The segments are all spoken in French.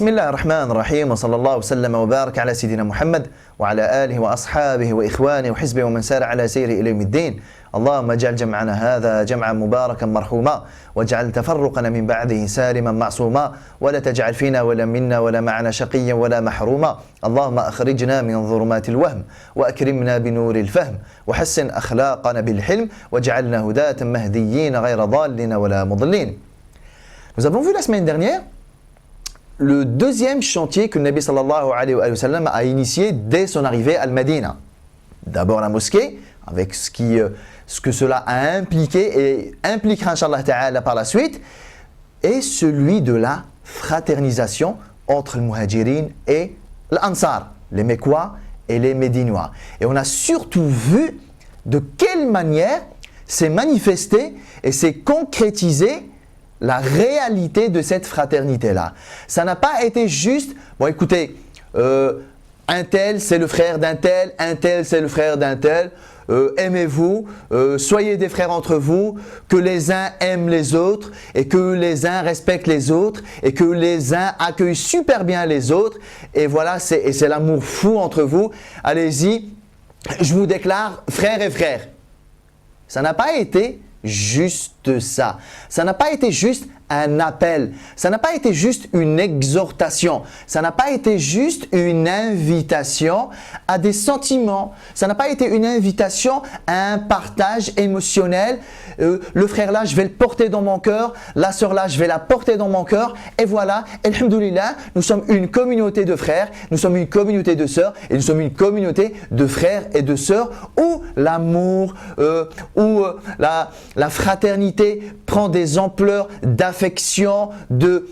بسم الله الرحمن الرحيم وصلى الله وسلم وبارك على سيدنا محمد وعلى آله وأصحابه وإخوانه وحزبه ومن سار على سيره إلى يوم الدين. اللهم اجعل جمعنا هذا جمعا مباركا مرحوما واجعل تفرقنا من بعده سالما معصوما ولا تجعل فينا ولا منا ولا معنا شقيا ولا محروما. اللهم أخرجنا من ظلمات الوهم وأكرمنا بنور الفهم وحسن أخلاقنا بالحلم واجعلنا هداة مهديين غير ضالين ولا مضلين. Nous avons vu la semaine dernière le deuxième chantier que le Nabi sallallahu alayhi wa sallam a initié dès son arrivée à Al-Madina. D'abord la mosquée, avec ce que cela a impliqué et impliquera inshallah ta'ala par la suite, et celui de la fraternisation entre le Muhajirin et l'Ansar, les Mecquois et les Médinois. Et on a surtout vu de quelle manière s'est manifesté et s'est concrétisé la réalité de cette fraternité-là. Ça n'a pas été juste, bon écoutez, un tel c'est le frère d'un tel c'est le frère d'un tel, aimez-vous, soyez des frères entre vous, que les uns aiment les autres et que les uns respectent les autres et que les uns accueillent super bien les autres et voilà, c'est l'amour fou entre vous. Allez-y, je vous déclare frère et frère. Ça n'a pas été juste ça. Ça n'a pas été juste un appel. Ça n'a pas été juste une exhortation. Ça n'a pas été juste une invitation à des sentiments. Ça n'a pas été une invitation à un partage émotionnel. Le frère là, je vais le porter dans mon cœur. La sœur là, je vais la porter dans mon cœur. Et voilà, alhamdoulilah, nous sommes une communauté de frères, nous sommes une communauté de sœurs et nous sommes une communauté de frères et de sœurs où l'amour, où la fraternité prend des ampleurs d'affection, de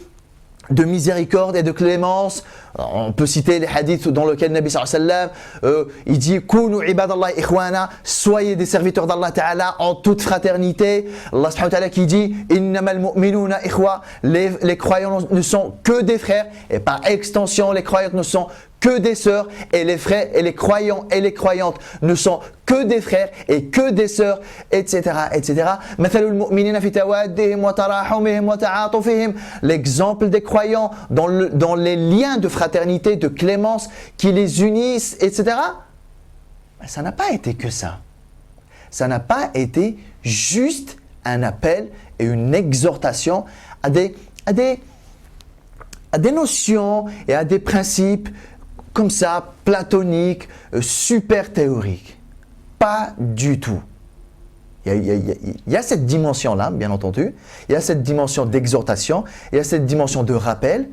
miséricorde et de clémence. On peut citer les hadiths dans lesquels Nabi sallallahu alayhi wa sallam il dit « Kunu ibadallah ikhwana » soyez des serviteurs d'Allah ta'ala en toute fraternité. Allah subhanahu wa ta'ala qui dit « Innamal mu'minuna ikhwa » les croyants ne sont que des frères et par extension les croyants ne sont que des sœurs et les frères et les croyants et les croyantes ne sont que des frères et que des sœurs, etc. etc. L'exemple des croyants dans les liens de fraternité, de clémence qui les unissent, etc. Ça n'a pas été que ça. Ça n'a pas été juste un appel et une exhortation à des notions et à des principes comme ça, platoniques, super théoriques. Pas du tout. Il y a cette dimension-là, bien entendu. Il y a cette dimension d'exhortation. Il y a cette dimension de rappel.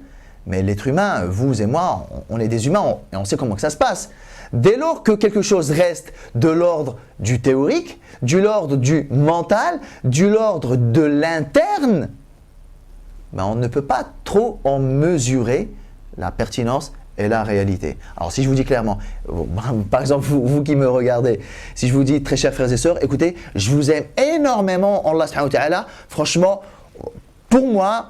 Mais l'être humain, vous et moi, on est des humains et on sait comment que ça se passe. Dès lors que quelque chose reste de l'ordre du théorique, de l'ordre du mental, de l'ordre de l'interne, ben on ne peut pas trop en mesurer la pertinence et la réalité. Alors si je vous dis clairement, par exemple vous qui me regardez, si je vous dis très chers frères et sœurs, écoutez, je vous aime énormément en Allah subhanahu wa ta'ala, franchement, pour moi,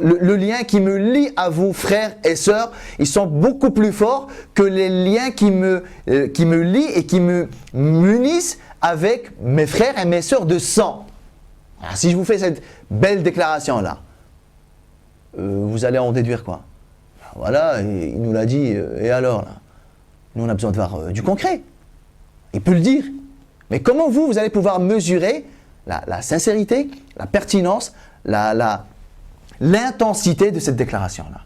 le lien qui me lie à vous frères et sœurs, ils sont beaucoup plus forts que les liens qui me lient et qui me munissent avec mes frères et mes sœurs de sang. Alors si je vous fais cette belle déclaration là, vous allez en déduire quoi? Voilà, il nous l'a dit, et alors là? Nous on a besoin de voir du concret. Il peut le dire. Mais comment vous allez pouvoir mesurer la sincérité, la pertinence, l'intensité de cette déclaration-là?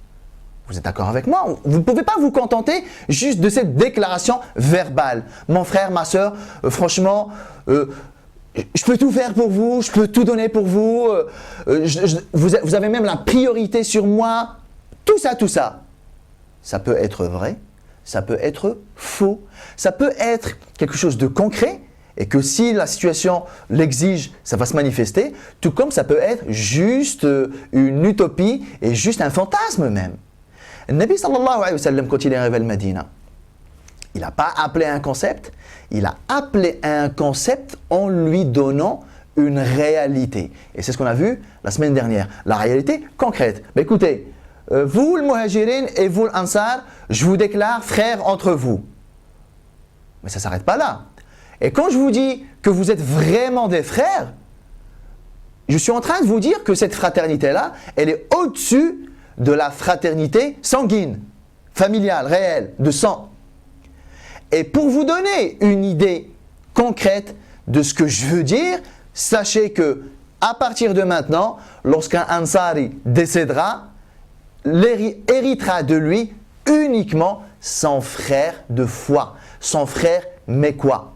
Vous êtes d'accord avec moi? Vous ne pouvez pas vous contenter juste de cette déclaration verbale. Mon frère, ma soeur, franchement, je peux tout faire pour vous, je peux tout donner pour vous, vous avez même la priorité sur moi. Tout ça, ça peut être vrai, ça peut être faux, ça peut être quelque chose de concret et que si la situation l'exige, ça va se manifester, tout comme ça peut être juste une utopie et juste un fantasme même. Le Nabi sallallahu alayhi wa sallam, quand il est arrivé à Al-Madina, il n'a pas appelé un concept, il a appelé un concept en lui donnant une réalité. Et c'est ce qu'on a vu la semaine dernière, la réalité concrète. Mais écoutez, vous le Muhajirin et vous l'Ansar, je vous déclare frères entre vous. Mais ça ne s'arrête pas là. Et quand je vous dis que vous êtes vraiment des frères, je suis en train de vous dire que cette fraternité-là, elle est au-dessus de la fraternité sanguine, familiale, réelle, de sang. Et pour vous donner une idée concrète de ce que je veux dire, sachez que à partir de maintenant, lorsqu'un Ansari décédera, héritera de lui uniquement son frère de foi, son frère mécois.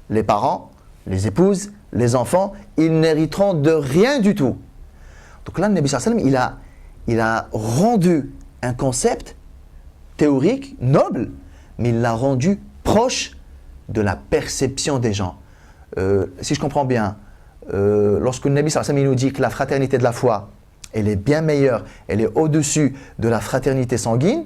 Les parents, les épouses, les enfants, ils n'hériteront de rien du tout. Donc là, le Nabi sallallahu alayhi wa sallam, il a rendu un concept théorique, noble, mais il l'a rendu proche de la perception des gens. Si je comprends bien, lorsque le Nabi sallallahu alayhi wa sallam nous dit que la fraternité de la foi, elle est bien meilleure, elle est au-dessus de la fraternité sanguine,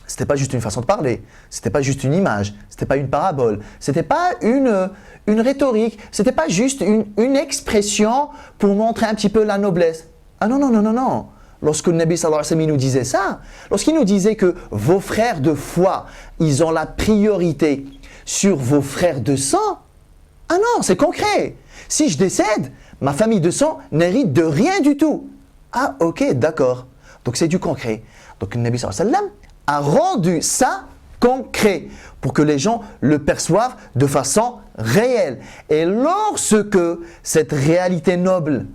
ce n'était pas juste une façon de parler, ce n'était pas juste une image, ce n'était pas une parabole, ce n'était pas une rhétorique, ce n'était pas juste une expression pour montrer un petit peu la noblesse. Ah non, non, non, non, non. Lorsque le Nabi sallallahu alayhi wa sallam nous disait ça, lorsqu'il nous disait que vos frères de foi, ils ont la priorité sur vos frères de sang, ah non, c'est concret. Si je décède, ma famille de sang n'hérite de rien du tout. Ah ok, d'accord. Donc c'est du concret. Donc le Nabi sallallahu alayhi wa sallam a rendu ça concret pour que les gens le perçoivent de façon réelle. Et lorsque cette réalité noble,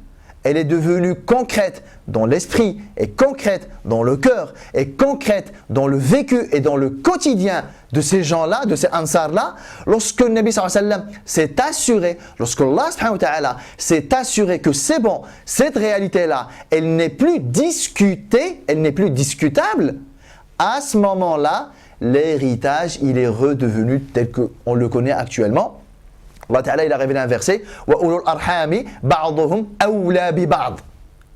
elle est devenue concrète dans l'esprit, et concrète dans le cœur, et concrète dans le vécu et dans le quotidien de ces gens-là, de ces ansars-là, lorsque le Nabi sallallahu alayhi wa sallam s'est assuré, lorsque Allah subhanahu wa ta'ala s'est assuré que c'est bon, cette réalité-là, elle n'est plus discutée, elle n'est plus discutable, à ce moment-là, l'héritage, il est redevenu tel qu'on le connaît actuellement. Allah Ta'ala, il a révélé un verset wa ulul arhami ba'dhum awla bi ba'd.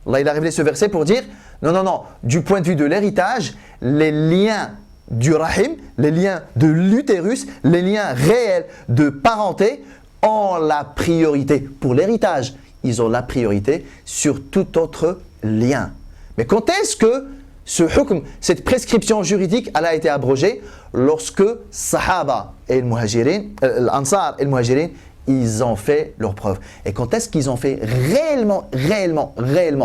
Allah, il a révélé ce verset pour dire non, non, non, du point de vue de l'héritage, les liens du rahim, les liens de l'utérus, les liens réels de parenté ont la priorité. Pour l'héritage, ils ont la priorité sur tout autre lien. Mais quand est-ce que ce hukm, cette prescription juridique, elle a été abrogée lorsque Sahaba et le Muhajirin, l'Ansar et le Muhajirin, ils ont fait leur preuve. Et quand est-ce qu'ils ont fait réellement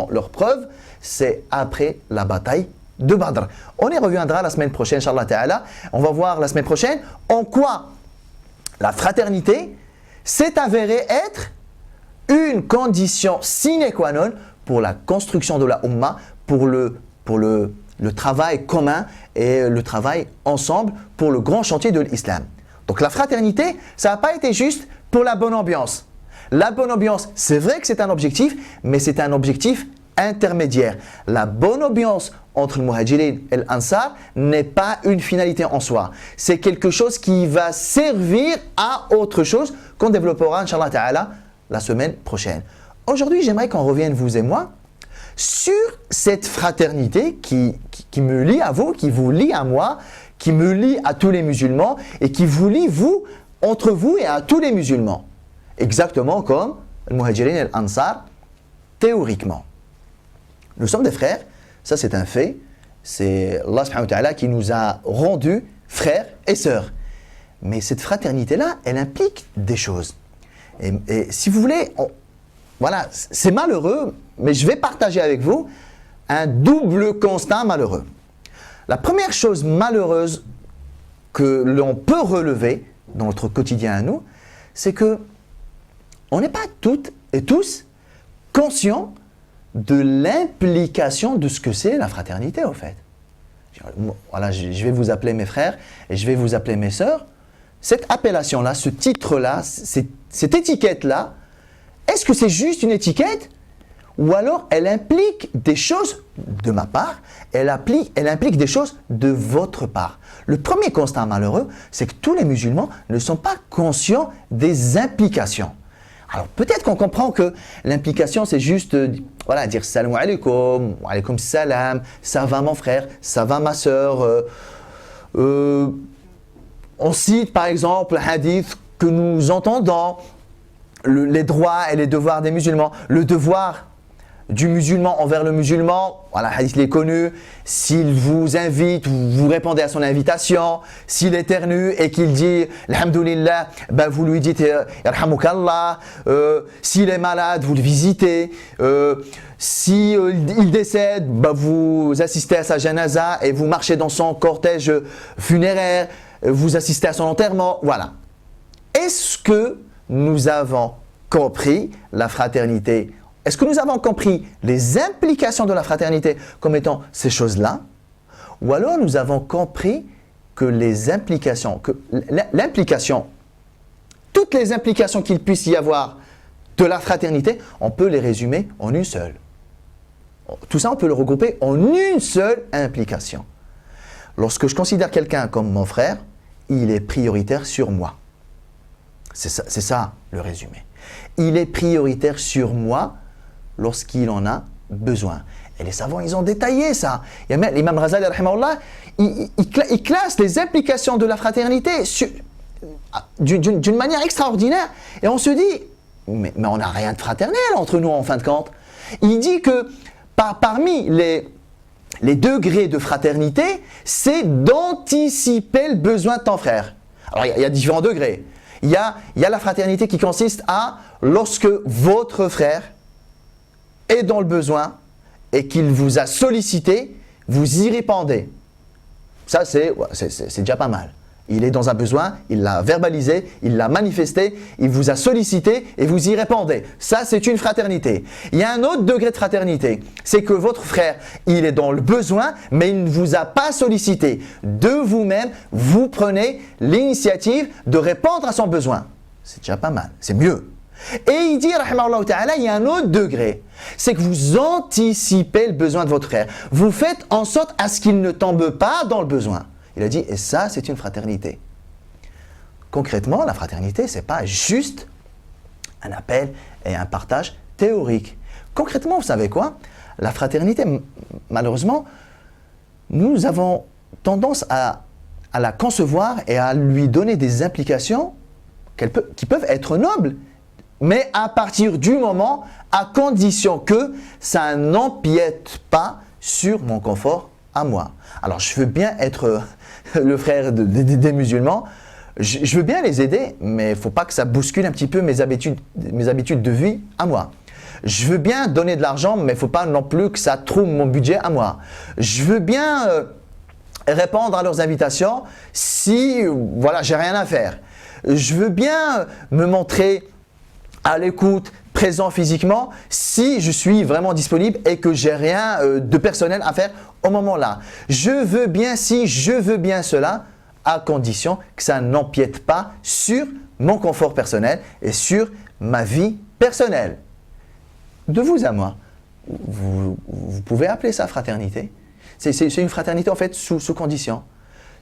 leur preuve? C'est après la bataille de Badr. On y reviendra la semaine prochaine, Inch'Allah Ta'ala. On va voir la semaine prochaine en quoi la fraternité s'est avérée être une condition sine qua non pour la construction de la Ummah, pour le travail commun et le travail ensemble pour le grand chantier de l'islam. Donc la fraternité, ça n'a pas été juste pour la bonne ambiance. La bonne ambiance, c'est vrai que c'est un objectif, mais c'est un objectif intermédiaire. La bonne ambiance entre le Muhajirin et l'Ansar n'est pas une finalité en soi. C'est quelque chose qui va servir à autre chose qu'on développera, Inch'Allah Ta'ala, la semaine prochaine. Aujourd'hui, j'aimerais qu'on revienne, vous et moi, sur cette fraternité qui me lie à vous, qui vous lie à moi, qui me lie à tous les musulmans et qui vous lie, vous, entre vous et à tous les musulmans. Exactement comme le Muhajirin et l'Ansar, théoriquement. Nous sommes des frères, ça c'est un fait. C'est Allah subhanahu wa ta'ala qui nous a rendus frères et sœurs. Mais cette fraternité-là, elle implique des choses. Et si vous voulez, voilà, c'est malheureux, mais je vais partager avec vous un double constat malheureux. La première chose malheureuse que l'on peut relever dans notre quotidien à nous, c'est que on n'est pas toutes et tous conscients de l'implication de ce que c'est la fraternité, au fait. Voilà, je vais vous appeler mes frères et je vais vous appeler mes sœurs. Cette appellation-là, ce titre-là, cette étiquette-là, est-ce que c'est juste une étiquette ou alors elle implique des choses de ma part, elle implique des choses de votre part. Le premier constat malheureux, c'est que tous les musulmans ne sont pas conscients des implications. Alors peut-être qu'on comprend que l'implication c'est juste voilà, dire salam alaikum, wa alaikum salam, ça va mon frère, ça va ma sœur. On cite par exemple le hadith que nous entendons, les droits et les devoirs des musulmans. Le devoir du musulman envers le musulman, voilà, le hadith il est connu, s'il vous invite, vous répondez à son invitation, s'il éternue et qu'il dit Alhamdulillah, ben vous lui dites Yarhamukallah, s'il est malade, vous le visitez, si il décède, ben vous assistez à sa janaza et vous marchez dans son cortège funéraire, vous assistez à son enterrement, voilà. Est-ce que nous avons compris la fraternité? Est-ce que nous avons compris les implications de la fraternité comme étant ces choses-là? Ou alors nous avons compris que les implications, toutes les implications qu'il puisse y avoir de la fraternité, on peut les résumer en une seule. Tout ça, on peut le regrouper en une seule implication. Lorsque je considère quelqu'un comme mon frère, il est prioritaire sur moi. C'est ça le résumé. Il est prioritaire sur moi lorsqu'il en a besoin. Et les savants, ils ont détaillé ça. L'imam Ghazali, il classe les implications de la fraternité d'une manière extraordinaire. Et on se dit, mais on n'a rien de fraternel entre nous en fin de compte. Il dit que parmi les degrés de fraternité, c'est d'anticiper le besoin de ton frère. Alors il y a différents degrés. Il y a la fraternité qui consiste à, lorsque votre frère est dans le besoin et qu'il vous a sollicité, vous y répondez. Ça, c'est déjà pas mal. Il est dans un besoin, il l'a verbalisé, il l'a manifesté, il vous a sollicité et vous y répondez. Ça, c'est une fraternité. Il y a un autre degré de fraternité, c'est que votre frère, il est dans le besoin, mais il ne vous a pas sollicité. De vous-même, vous prenez l'initiative de répondre à son besoin. C'est déjà pas mal, c'est mieux. Et il dit, rahimahullah ta'ala, il y a un autre degré, c'est que vous anticipez le besoin de votre frère. Vous faites en sorte à ce qu'il ne tombe pas dans le besoin. Il a dit, et ça, c'est une fraternité. Concrètement, la fraternité, ce n'est pas juste un appel et un partage théorique. Concrètement, vous savez quoi? La fraternité, malheureusement, nous avons tendance à la concevoir et à lui donner des implications qui peuvent être nobles, mais à partir du moment, à condition que ça n'empiète pas sur mon confort à moi. Alors, je veux bien être le frère des musulmans, je veux bien les aider, mais il ne faut pas que ça bouscule un petit peu mes habitudes de vie à moi. Je veux bien donner de l'argent, mais il ne faut pas non plus que ça trouble mon budget à moi. Je veux bien répondre à leurs invitations si, voilà, j'ai rien à faire. Je veux bien me montrer à l'écoute, présent physiquement, si je suis vraiment disponible et que j'ai rien de personnel à faire au moment-là. Je veux bien si, je veux bien cela, à condition que ça n'empiète pas sur mon confort personnel et sur ma vie personnelle. De vous à moi, vous pouvez appeler ça fraternité. C'est une fraternité en fait sous condition.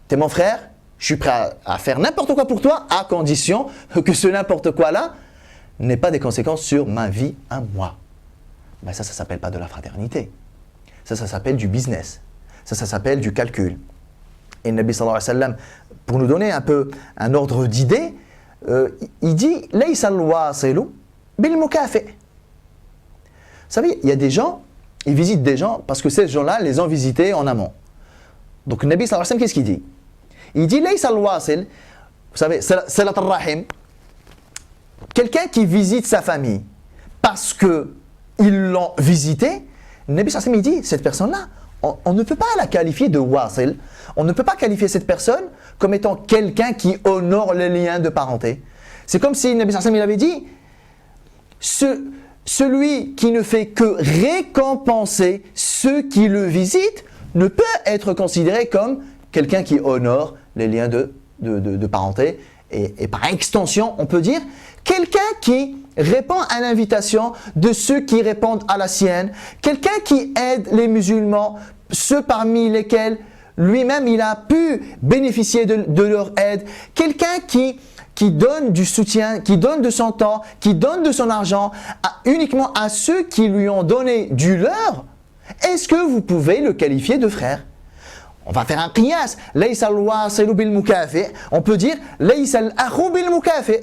Tu es mon frère, je suis prêt à faire n'importe quoi pour toi, à condition que ce n'importe quoi là n'ait pas des conséquences sur ma vie à moi. Ben ça s'appelle pas de la fraternité. Ça s'appelle du business. Ça s'appelle du calcul. Et le Nabi sallallahu alayhi wa sallam, pour nous donner un peu un ordre d'idée, il dit « Laysa al-wasilu bil-mukafi ». Vous savez, il y a des gens, ils visitent des gens parce que ces gens-là les ont visités en amont. Donc le Nabi sallallahu alayhi wa sallam, qu'est-ce qu'il dit? Il dit « Laysa al-wasil », vous savez, salat al-rahim, quelqu'un qui visite sa famille parce qu'ils l'ont visité, le Nabi sallallahu alayhi wa sallam, il dit, cette personne-là, on ne peut pas la qualifier de wasil. On ne peut pas qualifier cette personne comme étant quelqu'un qui honore les liens de parenté. C'est comme si le Nabi sallallahu alayhi wa sallam, il avait dit, celui qui ne fait que récompenser ceux qui le visitent ne peut être considéré comme quelqu'un qui honore les liens de parenté. Et par extension, on peut dire quelqu'un qui répond à l'invitation de ceux qui répondent à la sienne, quelqu'un qui aide les musulmans, ceux parmi lesquels lui-même il a pu bénéficier de leur aide, quelqu'un qui donne du soutien, qui donne de son temps, qui donne de son argent uniquement à ceux qui lui ont donné du leur. Est-ce que vous pouvez le qualifier de frère? On va faire un qiyas. Laysa al-wasilu bil-mukafi. On peut dire Laysa al-akhu bil-mukafi.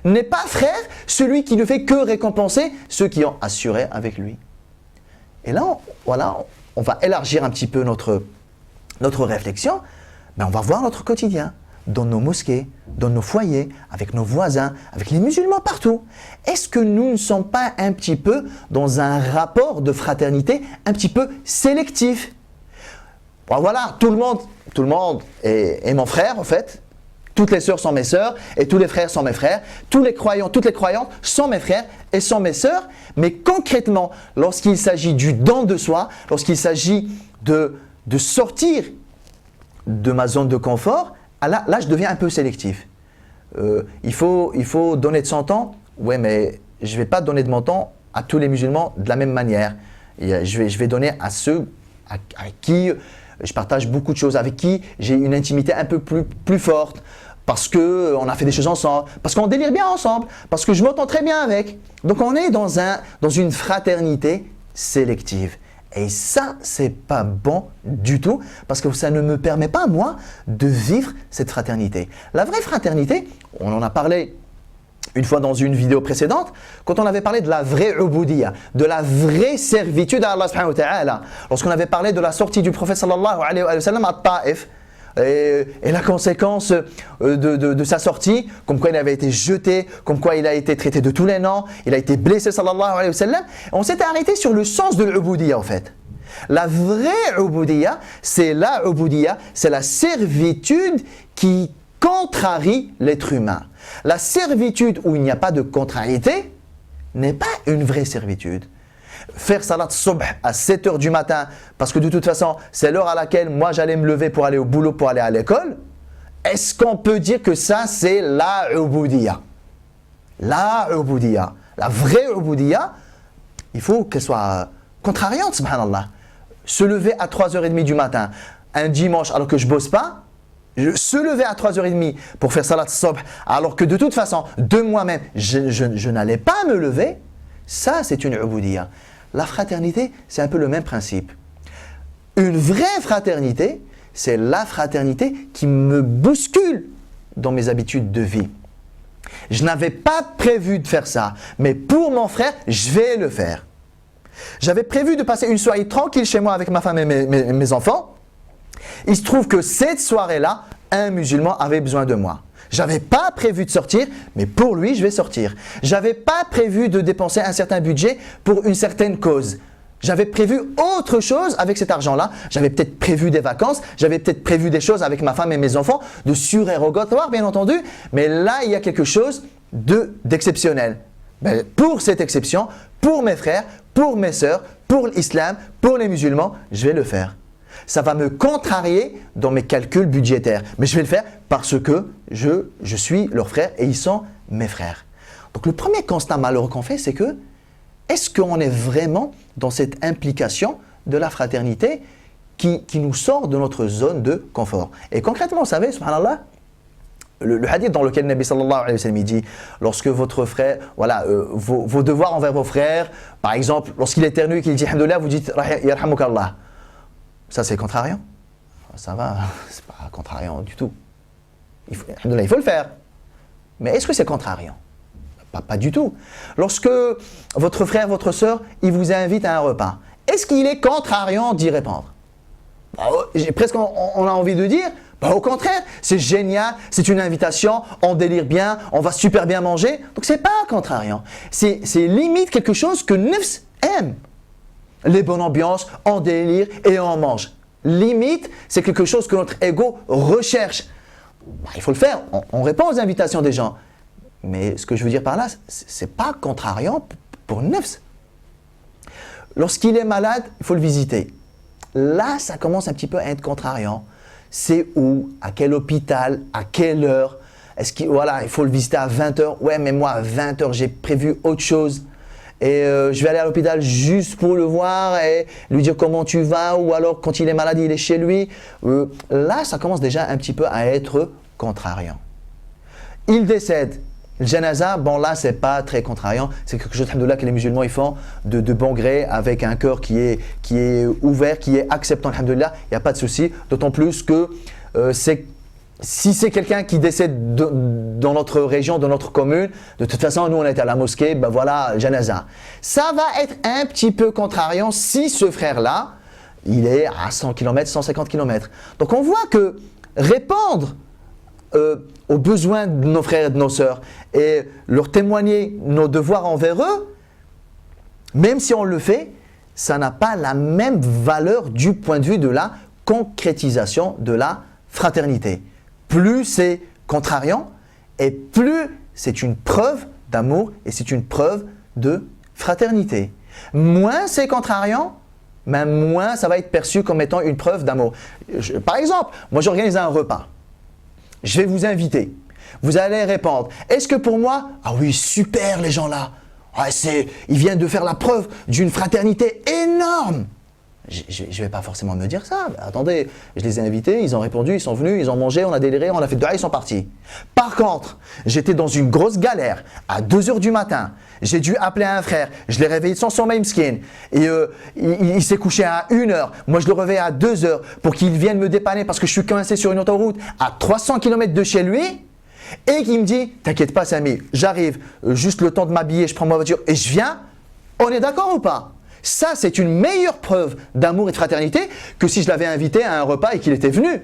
N'est pas frère celui qui ne fait que récompenser ceux qui ont assuré avec lui. Et là, voilà, on va élargir un petit peu notre réflexion, mais on va voir notre quotidien, dans nos mosquées, dans nos foyers, avec nos voisins, avec les musulmans partout. Est-ce que nous ne sommes pas un petit peu dans un rapport de fraternité un petit peu sélectif? Bon, voilà, tout le monde est mon frère en fait. Toutes les sœurs sont mes sœurs et tous les frères sont mes frères. Tous les croyants, toutes les croyantes sont mes frères et sont mes sœurs. Mais concrètement, lorsqu'il s'agit du don de soi, lorsqu'il s'agit de sortir de ma zone de confort, là je deviens un peu sélectif. Il faut donner de son temps. Ouais, mais je ne vais pas donner de mon temps à tous les musulmans de la même manière. Et je vais donner à ceux à qui je partage beaucoup de choses, avec qui j'ai une intimité un peu plus forte, parce qu'on a fait des choses ensemble, parce qu'on délire bien ensemble, parce que je m'entends très bien avec. Donc on est dans une fraternité sélective. Et ça, c'est pas bon du tout, parce que ça ne me permet pas, moi, de vivre cette fraternité. La vraie fraternité, on en a parlé une fois dans une vidéo précédente, quand on avait parlé de la vraie ubudiyya, de la vraie servitude à Allah subhanahu wa ta'ala, lorsqu'on avait parlé de la sortie du prophète sallallahu alayhi wa sallam à Taif, et la conséquence de sa sortie, comme quoi il avait été jeté, comme quoi il a été traité de tous les noms, il a été blessé sallallahu alayhi wa sallam. On s'était arrêté sur le sens de l'ubudiyya en fait. La vraie ubudiyya, c'est la ubudiyya, c'est la servitude qui contrarie l'être humain. La servitude où il n'y a pas de contrariété n'est pas une vraie servitude. Faire salat subh à 7h du matin, parce que de toute façon, c'est l'heure à laquelle moi j'allais me lever pour aller au boulot, pour aller à l'école, est-ce qu'on peut dire que ça c'est la ubudiyya? La ubudiyya, la vraie ubudiyya, il faut qu'elle soit contrariante, subhanallah. Se lever à 3h30 du matin, un dimanche alors que je bosse pas, se lever à 3h30 pour faire salat subh, alors que de toute façon, de moi-même, je n'allais pas me lever, ça c'est une ubudiyya. La fraternité, c'est un peu le même principe. Une vraie fraternité, c'est la fraternité qui me bouscule dans mes habitudes de vie. Je n'avais pas prévu de faire ça, mais pour mon frère, je vais le faire. J'avais prévu de passer une soirée tranquille chez moi avec ma femme et mes enfants. Il se trouve que cette soirée-là, un musulman avait besoin de moi. J'avais pas prévu de sortir, mais pour lui, je vais sortir. J'avais pas prévu de dépenser un certain budget pour une certaine cause. J'avais prévu autre chose avec cet argent-là. J'avais peut-être prévu des vacances, j'avais peut-être prévu des choses avec ma femme et mes enfants, de surérogatoire bien entendu, mais là, il y a quelque chose d'exceptionnel. Ben, pour cette exception, pour mes frères, pour mes sœurs, pour l'islam, pour les musulmans, je vais le faire. Ça va me contrarier dans mes calculs budgétaires, mais je vais le faire parce que je suis leur frère et ils sont mes frères. Donc le premier constat malheureux qu'on fait, c'est que est-ce qu'on est vraiment dans cette implication de la fraternité qui nous sort de notre zone de confort? Et concrètement, vous savez, subhanallah, le hadith dans lequel Nabi sallallahu alayhi wa sallam dit, lorsque votre frère, voilà, vos devoirs envers vos frères, par exemple, lorsqu'il éternue et qu'il dit alhamdoulilah, vous dites yarhamukallah. Ça c'est contrariant? Ça va, c'est pas contrariant du tout. Il faut le faire. Mais est-ce que c'est contrariant? Pas du tout. Lorsque votre frère, votre soeur, il vous invite à un repas, est-ce qu'il est contrariant d'y répondre? Presque on a envie de dire, au contraire, c'est génial, c'est une invitation, on délire bien, on va super bien manger. Donc c'est pas contrariant. C'est limite quelque chose que Nefs aime. Les bonnes ambiances, on délire et on mange. Limite, c'est quelque chose que notre ego recherche. Il faut le faire, on répond aux invitations des gens. Mais ce que je veux dire par là, c'est pas contrariant pour Nefs. Lorsqu'il est malade, il faut le visiter. Là, ça commence un petit peu à être contrariant. C'est où? À quel hôpital? À quelle heure? Est-ce qu'il il faut le visiter à 20h? Ouais, mais moi, à 20h, j'ai prévu autre chose. Et je vais aller à l'hôpital juste pour le voir et lui dire comment tu vas, ou alors quand il est malade, il est chez lui. Là, ça commence déjà un petit peu à être contrariant. Il décède. Le janaza, bon là, c'est pas très contrariant. C'est quelque chose, alhamdoulilah, que les musulmans ils font de bon gré, avec un cœur qui est ouvert, qui est acceptant, alhamdoulilah. Il n'y a pas de souci. D'autant plus que c'est Si c'est quelqu'un qui décède dans notre région, dans notre commune, de toute façon, nous on est à la mosquée, ben voilà, janaza. Ça va être un petit peu contrariant si ce frère-là, il est à 100 km, 150 km. Donc on voit que répondre aux besoins de nos frères et de nos sœurs et leur témoigner nos devoirs envers eux, même si on le fait, ça n'a pas la même valeur du point de vue de la concrétisation de la fraternité. Plus c'est contrariant et plus c'est une preuve d'amour et c'est une preuve de fraternité. Moins c'est contrariant, mais moins ça va être perçu comme étant une preuve d'amour. Par exemple, moi j'organise un repas. Je vais vous inviter. Vous allez répondre. Est-ce que pour moi, ah oui, super les gens là. Ils viennent de faire la preuve d'une fraternité énorme. Je ne vais pas forcément me dire ça. Attendez, je les ai invités, ils ont répondu, ils sont venus, ils ont mangé, on a déliré, on a fait de ils sont partis. Par contre, j'étais dans une grosse galère à 2 h du matin. J'ai dû appeler un frère, je l'ai réveillé de son sommeil skin. Et il s'est couché à 1 h. Moi, je le réveille à 2 h pour qu'il vienne me dépanner parce que je suis coincé sur une autoroute à 300 km de chez lui. Et qu'il me dit, t'inquiète pas Samy, j'arrive, juste le temps de m'habiller, je prends ma voiture et je viens. On est d'accord ou pas ? Ça, c'est une meilleure preuve d'amour et de fraternité que si je l'avais invité à un repas et qu'il était venu.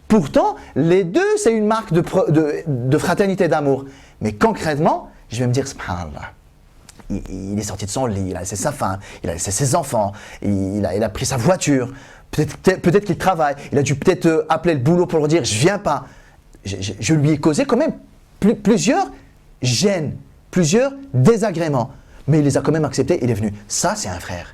Pourtant, les deux, c'est une marque de fraternité, d'amour. Mais concrètement, je vais me dire, subhanallah, il est sorti de son lit, il a laissé sa femme, il a laissé ses enfants, il a pris sa voiture, peut-être qu'il travaille, il a dû peut-être appeler le boulot pour leur dire, je viens pas. Je lui ai causé quand même plusieurs gênes, plusieurs désagréments. Mais il les a quand même acceptés, il est venu. Ça, c'est un frère.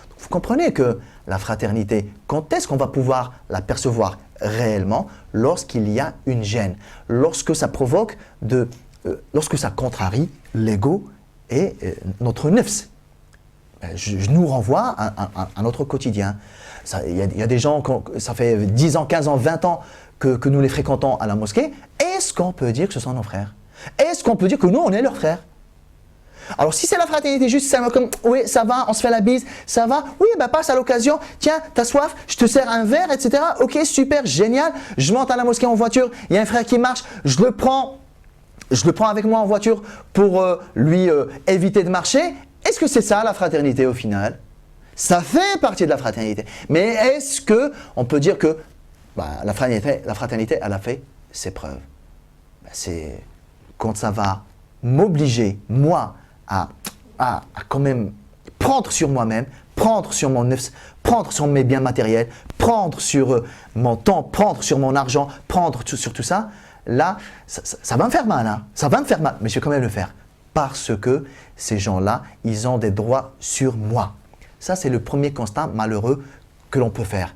Donc, vous comprenez que la fraternité, quand est-ce qu'on va pouvoir la percevoir réellement? Lorsqu'il y a une gêne, lorsque ça provoque lorsque ça contrarie l'ego et notre nefs. Je nous renvoie à notre quotidien. Il y a des gens, ça fait 10 ans, 15 ans, 20 ans que nous les fréquentons à la mosquée. Est-ce qu'on peut dire que ce sont nos frères? Est-ce qu'on peut dire que nous, on est leurs frères? Alors si c'est la fraternité juste, ça va comme, oui, ça va, on se fait la bise, ça va, oui, bah passe à l'occasion, tiens, t'as soif, je te sers un verre, etc. Ok, super, génial, je monte à la mosquée en voiture, il y a un frère qui marche, je le prends avec moi en voiture pour lui éviter de marcher. Est-ce que c'est ça la fraternité au final? Ça fait partie de la fraternité. Mais est-ce qu'on peut dire que la fraternité, elle a fait ses preuves? C'est quand ça va m'obliger, moi, à quand même prendre sur moi-même, prendre sur mon nefs, prendre sur mes biens matériels, prendre sur mon temps, prendre sur mon argent, prendre sur tout ça, là, ça va me faire mal, hein. Ça va me faire mal, mais je vais quand même le faire. Parce que ces gens-là, ils ont des droits sur moi. Ça, c'est le premier constat malheureux que l'on peut faire.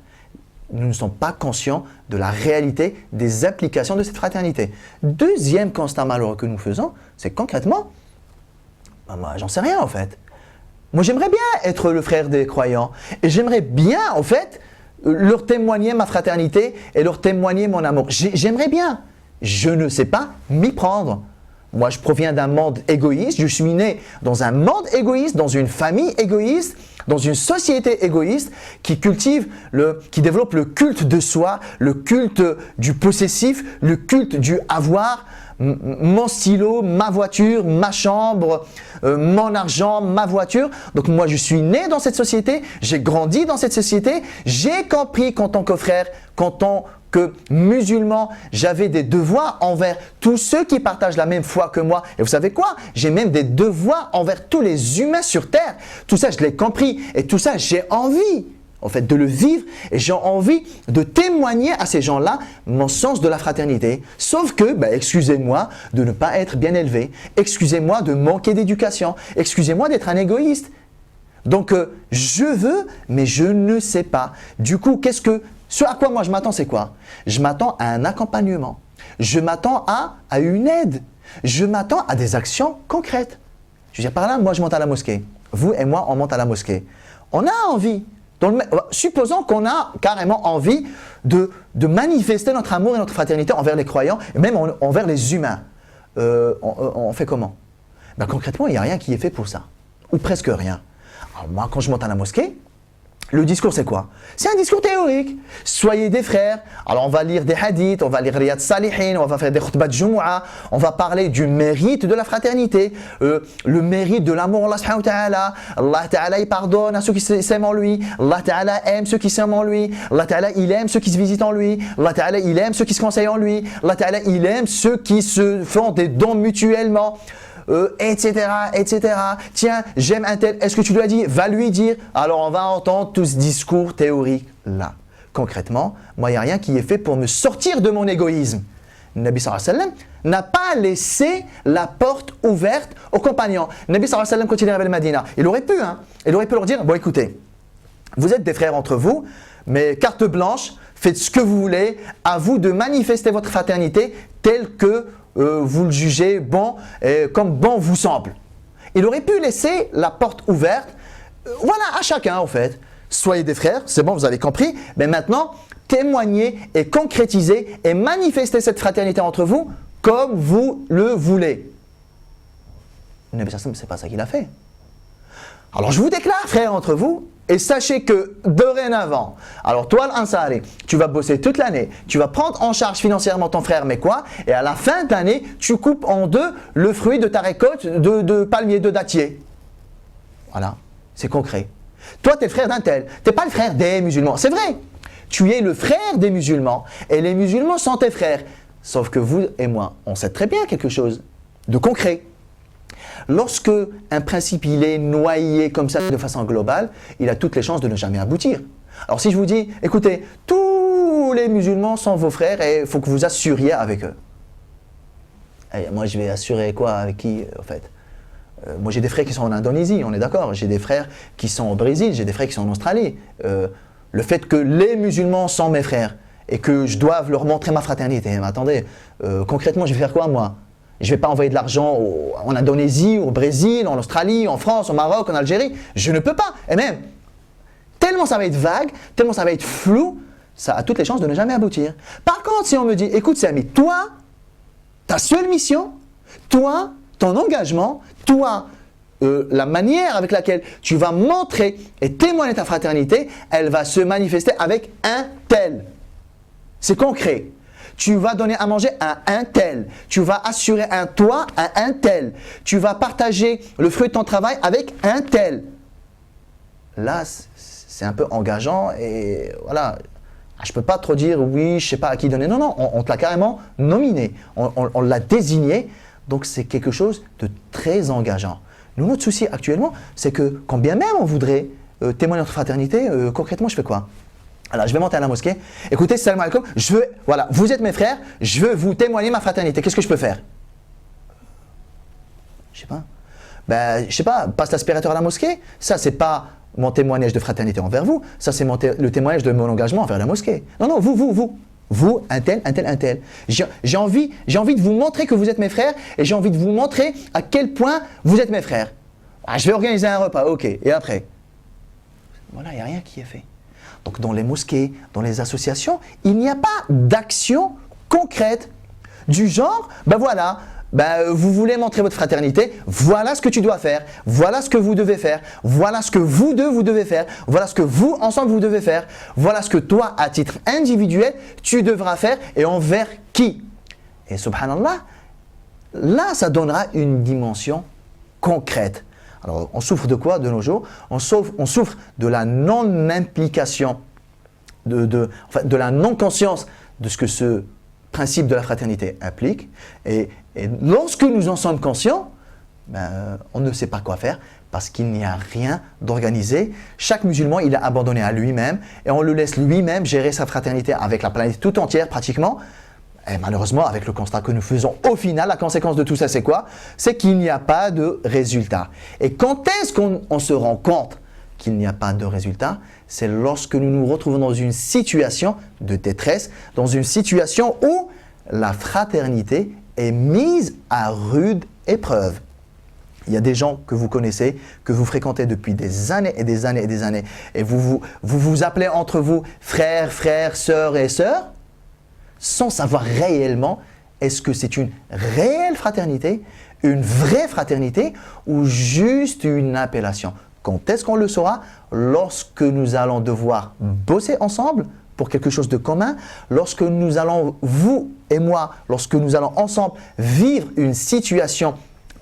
Nous ne sommes pas conscients de la réalité des applications de cette fraternité. Deuxième constat malheureux que nous faisons, c'est concrètement, moi, j'en sais rien en fait. Moi, j'aimerais bien être le frère des croyants et j'aimerais bien en fait leur témoigner ma fraternité et leur témoigner mon amour. J'aimerais bien. Je ne sais pas m'y prendre. Moi, je proviens d'un monde égoïste. Je suis né dans un monde égoïste, dans une famille égoïste, dans une société égoïste qui développe le culte de soi, le culte du possessif, le culte du avoir. Mon stylo, ma voiture, ma chambre, mon argent, ma voiture. Donc moi, je suis né dans cette société, j'ai grandi dans cette société, j'ai compris qu'en tant que frère, qu'en tant que musulman, j'avais des devoirs envers tous ceux qui partagent la même foi que moi. Et vous savez quoi? J'ai même des devoirs envers tous les humains sur terre. Tout ça, je l'ai compris et tout ça, j'ai envie en fait de le vivre et j'ai envie de témoigner à ces gens-là mon sens de la fraternité. Sauf que, excusez-moi de ne pas être bien élevé, excusez-moi de manquer d'éducation, excusez-moi d'être un égoïste. Donc, je veux, mais je ne sais pas. Du coup, ce à quoi moi je m'attends, c'est quoi? Je m'attends à un accompagnement, je m'attends à une aide, je m'attends à des actions concrètes. Je veux dire par là, moi je monte à la mosquée, vous et moi on monte à la mosquée. On a envie. Supposons qu'on a carrément envie de manifester notre amour et notre fraternité envers les croyants et même envers les humains. On fait comment? Concrètement, il n'y a rien qui est fait pour ça, ou presque rien. Alors moi, quand je monte à la mosquée, Le discours, c'est quoi? C'est un discours théorique. Soyez des frères. Alors, on va lire des hadiths, on va lire Riyad Salihin, on va faire des khutbah de Jumu'ah, on va parler du mérite de la fraternité, le mérite de l'amour, Allah subhanahu wa ta'ala. Allah ta'ala, il pardonne à ceux qui s'aiment en lui. Allah ta'ala aime ceux qui s'aiment en lui. Allah ta'ala, il aime ceux qui se visitent en lui. Allah ta'ala, il aime ceux qui se conseillent en lui. Allah ta'ala, il aime ceux qui se font des dons mutuellement. Etc., etc. Tiens, j'aime un tel, est-ce que tu lui as dit? Va lui dire. Alors on va entendre tout ce discours théorique là. Concrètement, moi, il n'y a rien qui est fait pour me sortir de mon égoïsme. Nabi sallallahu alayhi wa sallam n'a pas laissé la porte ouverte aux compagnons. Nabi sallallahu alayhi wa sallam, quand il est arrivé à Medina, il aurait pu leur dire, bon écoutez, vous êtes des frères entre vous, mais carte blanche, faites ce que vous voulez, à vous de manifester votre fraternité telle que vous le jugez bon, comme bon vous semble. Il aurait pu laisser la porte ouverte, voilà, à chacun en fait. Soyez des frères, c'est bon, vous avez compris, mais maintenant, témoignez et concrétisez et manifestez cette fraternité entre vous comme vous le voulez. Le Nabi sallallahu alayhi wa sallam, c'est pas ça qu'il a fait. Alors je vous déclare, frères, entre vous, et sachez que dorénavant, alors toi l'Ansari, tu vas bosser toute l'année, tu vas prendre en charge financièrement ton frère, mais quoi? Et à la fin de l'année, tu coupes en deux le fruit de ta récolte de palmiers, de dattiers. Voilà, c'est concret. Toi, tu es le frère d'un tel, tu n'es pas le frère des musulmans. C'est vrai, tu es le frère des musulmans, et les musulmans sont tes frères. Sauf que vous et moi, on sait très bien quelque chose de concret. Lorsque un principe il est noyé comme ça de façon globale, il a toutes les chances de ne jamais aboutir. Alors si je vous dis, écoutez, tous les musulmans sont vos frères et il faut que vous assuriez avec eux. Et moi je vais assurer quoi avec qui en fait? Moi j'ai des frères qui sont en Indonésie, on est d'accord. J'ai des frères qui sont au Brésil, j'ai des frères qui sont en Australie. Le fait que les musulmans sont mes frères et que je dois leur montrer ma fraternité, mais attendez, concrètement je vais faire quoi moi? Je ne vais pas envoyer de l'argent en Indonésie, au Brésil, en Australie, en France, au Maroc, en Algérie. Je ne peux pas. Et même, tellement ça va être vague, tellement ça va être flou, ça a toutes les chances de ne jamais aboutir. Par contre, si on me dit, écoute Samy, toi, ta seule mission, toi, ton engagement, toi, la manière avec laquelle tu vas montrer et témoigner ta fraternité, elle va se manifester avec un tel. C'est concret. Tu vas donner à manger à un tel. Tu vas assurer un toit à un tel. Tu vas partager le fruit de ton travail avec un tel. Là, c'est un peu engageant et voilà. Je ne peux pas trop dire oui, je ne sais pas à qui donner. Non, non, on te l'a carrément nominé. On l'a désigné. Donc, c'est quelque chose de très engageant. Nous, notre souci actuellement, c'est que quand bien même on voudrait témoigner notre fraternité, concrètement, je fais quoi? Alors, je vais monter à la mosquée. Écoutez, salam alaikum, voilà, vous êtes mes frères, je veux vous témoigner ma fraternité. Qu'est-ce que je peux faire? Je sais pas. Ben, je sais pas, passe l'aspirateur à la mosquée. Ça, c'est pas mon témoignage de fraternité envers vous. Ça, c'est le témoignage de mon engagement envers la mosquée. Non, non, vous. Vous, un tel, un tel, un tel. J'ai envie de vous montrer que vous êtes mes frères et j'ai envie de vous montrer à quel point vous êtes mes frères. Ah, je vais organiser un repas, ok. Et après? Voilà, il n'y a rien qui est fait. Donc dans les mosquées, dans les associations, il n'y a pas d'action concrète du genre, ben voilà, vous voulez montrer votre fraternité, voilà ce que tu dois faire, voilà ce que vous devez faire, voilà ce que vous deux vous devez faire, voilà ce que vous ensemble vous devez faire, voilà ce que toi à titre individuel tu devras faire et envers qui? Et subhanallah, là ça donnera une dimension concrète. Alors, on souffre de quoi de nos jours? On souffre de la non-implication, de la non-conscience de ce que ce principe de la fraternité implique. Et lorsque nous en sommes conscients, on ne sait pas quoi faire parce qu'il n'y a rien d'organisé. Chaque musulman, il est abandonné à lui-même et on le laisse lui-même gérer sa fraternité avec la planète tout entière pratiquement. Et malheureusement, avec le constat que nous faisons au final, la conséquence de tout ça, c'est quoi? C'est qu'il n'y a pas de résultat. Et quand est-ce qu'on se rend compte qu'il n'y a pas de résultat? C'est lorsque nous nous retrouvons dans une situation de détresse, dans une situation où la fraternité est mise à rude épreuve. Il y a des gens que vous connaissez, que vous fréquentez depuis des années et des années et des années, et vous appelez entre vous frères, sœurs et sœurs, sans savoir réellement est-ce que c'est une réelle fraternité, une vraie fraternité ou juste une appellation. Quand est-ce qu'on le saura? Lorsque nous allons devoir bosser ensemble pour quelque chose de commun, lorsque nous allons, vous et moi, lorsque nous allons ensemble vivre une situation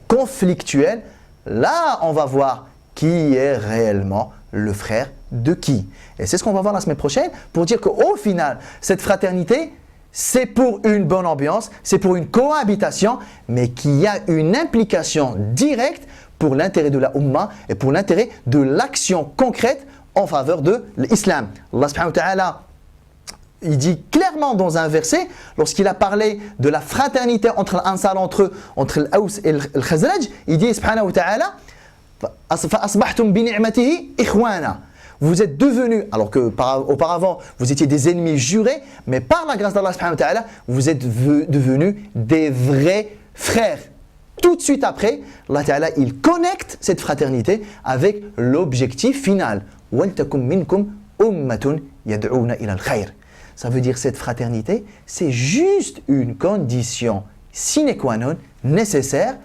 conflictuelle, là on va voir qui est réellement le frère de qui. Et c'est ce qu'on va voir la semaine prochaine pour dire qu'au final, cette fraternité, c'est pour une bonne ambiance, c'est pour une cohabitation, mais qu'il y a une implication directe pour l'intérêt de la Ummah et pour l'intérêt de l'action concrète en faveur de l'islam. Allah subhanahu wa ta'ala, il dit clairement dans un verset, lorsqu'il a parlé de la fraternité entre l'Ansar, entre l'Aws et le Khazraj, il dit subhanahu wa ta'ala, فَأَصْبَحْتُمْ بِنِعْمَتِهِ إِخْوَانًا. Vous êtes devenus, alors que auparavant vous étiez des ennemis jurés, mais par la grâce d'Allah subhanahu wa ta'ala, vous êtes devenus des vrais frères. Tout de suite après, Allah ta'ala, il connecte cette fraternité avec l'objectif final. وَلْتَكُمْ مِنْكُمْ أُمَّةٌ يَدْعُونَ إِلَى الْخَيْرِ. Ça veut dire cette fraternité, c'est juste une condition sine qua non nécessaire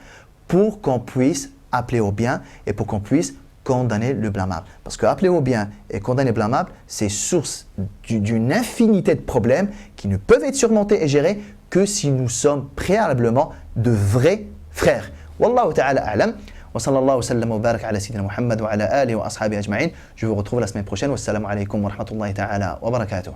pour qu'on puisse appeler au bien et pour qu'on puisse condamner le blâmable. Parce que appeler au bien et condamner le blâmable, c'est source d'une infinité de problèmes qui ne peuvent être surmontés et gérés que si nous sommes préalablement de vrais frères. Wallahu ta'ala a'lam. Wa sallallahu wa sallam wa barak ala sayyidina Muhammad wa ala alihi wa ashabihi ajma'in. Je vous retrouve la semaine prochaine. Wassalamu alaikum wa rahmatullahi ta'ala wa barakatuh.